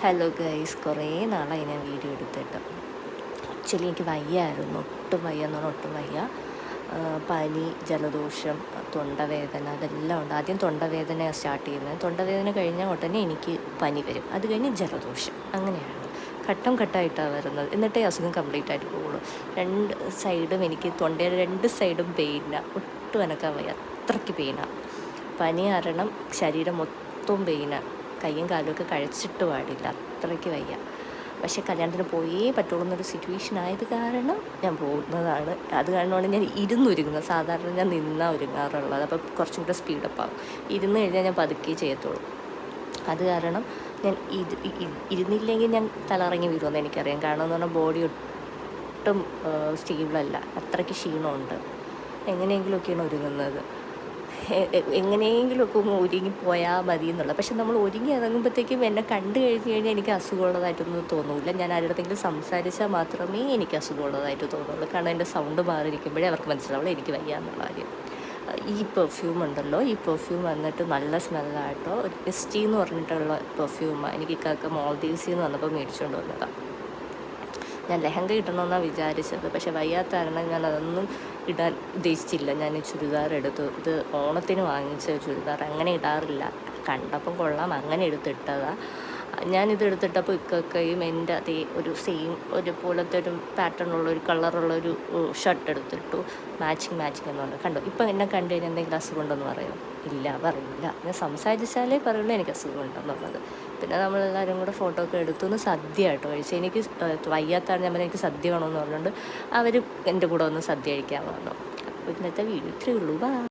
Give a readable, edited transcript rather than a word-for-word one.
Hello guys, കുറേ നാളായി ഞാൻ വീഡിയോ എടുത്തിട്ട്. ആക്ച്വലി എനിക്ക് വയ്യായിരുന്നു, ഒട്ടും വയ്യ എന്ന് പറഞ്ഞാൽ ഒട്ടും വയ്യ. പനി, ജലദോഷം, തൊണ്ടവേദന അതെല്ലാം ഉണ്ട്. ആദ്യം തൊണ്ടവേദനയാണ് സ്റ്റാർട്ട് ചെയ്യുന്നത്. തൊണ്ടവേദന കഴിഞ്ഞാൽ ഉടനെ എനിക്ക് പനി വരും, അത് കഴിഞ്ഞ് ജലദോഷം. അങ്ങനെയാണ് ഘട്ടം ഘട്ടമായിട്ടാണ് വരുന്നത്. എന്നിട്ടേ അസുഖം കംപ്ലീറ്റ് ആയിട്ട് പോകുള്ളൂ. രണ്ട് സൈഡും എനിക്ക് തൊണ്ടയുടെ രണ്ട് സൈഡും പെയിനാണ്, ഒട്ടും അനക്കാൻ വയ്യ, അത്രയ്ക്ക് പെയിനാണ്. പനി കാരണം ശരീരം മൊത്തം പെയിനാണ്, കയ്യും കാലുമൊക്കെ കഴിച്ചിട്ട് പാടില്ല, അത്രയ്ക്ക് വയ്യ. പക്ഷേ കല്യാണത്തിന് പോയേ പറ്റുള്ളൂ എന്നൊരു സിറ്റുവേഷൻ ആയത് കാരണം ഞാൻ പോകുന്നതാണ്. അത് കാരണമാണ് ഞാൻ ഇരുന്നൊരുങ്ങുന്നത്. സാധാരണ ഞാൻ നിന്നാ ഒരുങ്ങാറുള്ളത്, അപ്പോൾ കുറച്ചും കൂടെ സ്പീഡപ്പാകും. ഇരുന്ന് കഴിഞ്ഞാൽ ഞാൻ പതുക്കെ ചെയ്യത്തുള്ളൂ. അത് കാരണം ഞാൻ ഇരുന്നില്ലെങ്കിൽ ഞാൻ തലറങ്ങി വീഴുമെന്ന് എനിക്കറിയാം. കാരണം എന്ന് പറഞ്ഞാൽ ബോഡി ഒട്ടും സ്റ്റേബിളല്ല, അത്രയ്ക്ക് ക്ഷീണമുണ്ട്. എങ്ങനെയെങ്കിലുമൊക്കെയാണ് ഒരുങ്ങുന്നത്. എങ്ങനെയെങ്കിലുമൊക്കെ ഒന്ന് ഒരുങ്ങിപ്പോയാൽ മതി എന്നുള്ളത്. പക്ഷെ നമ്മൾ ഒരുങ്ങി ഇറങ്ങുമ്പോഴത്തേക്കും എന്നെ കണ്ടു കഴിഞ്ഞാൽ എനിക്ക് അസുഖമുള്ളതായിട്ടൊന്നും തോന്നില്ല. ഞാൻ ആരുടെയെങ്കിലും സംസാരിച്ചാൽ മാത്രമേ എനിക്ക് അസുഖമുള്ളതായിട്ട് തോന്നുള്ളൂ. കാരണം എൻ്റെ സൗണ്ട് മാറിയിരിക്കുമ്പോഴേ അവർക്ക് മനസ്സിലാവുള്ളൂ എനിക്ക് വയ്യ എന്നുള്ള കാര്യം. ഈ പെർഫ്യൂം ഉണ്ടല്ലോ, ഈ പെർഫ്യൂം വന്നിട്ട് നല്ല സ്മെല്ലായിട്ടോ. മിസ്റ്റി എന്ന് പറഞ്ഞിട്ടുള്ള പെർഫ്യൂമാണ്. എനിക്ക് ഇക്കാക്ക മാൽദീവ്സിൽ നിന്ന് വന്നപ്പോൾ മേടിച്ചുകൊണ്ട് വന്നതാണ്. ഞാൻ ലെഹങ്ക ഇടണമെന്നാണ് വിചാരിച്ചത്, പക്ഷെ വയ്യാത്ത കാരണം ഞാൻ അതൊന്നും ഇടാൻ ഉദ്ദേശിച്ചില്ല. ഞാൻ ചുരിദാർ എടുത്തു. ഇത് ഓണത്തിന് വാങ്ങിച്ച ചുരിദാർ, അങ്ങനെ ഇടാറില്ല. കണ്ടപ്പം കൊള്ളാം, അങ്ങനെ എടുത്തിട്ടതാണ്. ഞാനിതെടുത്തിട്ടപ്പോൾ ഇക്കയും എൻ്റെ അതേ ഒരു സെയിം ഒരുപോലത്തെ ഒരു പാറ്റേണുള്ള ഒരു കളറുള്ളൊരു ഷർട്ട് എടുത്തിട്ടു. മാച്ചിങ് എന്ന് പറഞ്ഞു. കണ്ടു, ഇപ്പം എന്നെ കണ്ടു കഴിഞ്ഞാൽ എന്തെങ്കിലും അസുഖമുണ്ടെന്ന് പറയും? ഇല്ല, പറയില്ല. ഞാൻ സംസാരിച്ചാലേ പറയുള്ളൂ എനിക്ക് അസുഖമുണ്ടെന്നുള്ളത്. പിന്നെ നമ്മളെല്ലാവരും കൂടെ ഫോട്ടോ ഒക്കെ എടുത്തു. സദ്യ കേട്ടോ കഴിച്ചു. എനിക്ക് വയ്യാത്താണ്, ഞാൻ പറഞ്ഞാൽ എനിക്ക് സദ്യ വേണമെന്ന് പറഞ്ഞുകൊണ്ട് അവർ എൻ്റെ കൂടെ ഒന്ന് സദ്യ കഴിക്കാൻ വന്നു. അപ്പോൾ ഇന്നത്തെ വീഡിയോ ഇത്രയേ ഉള്ളൂ. ബൈ.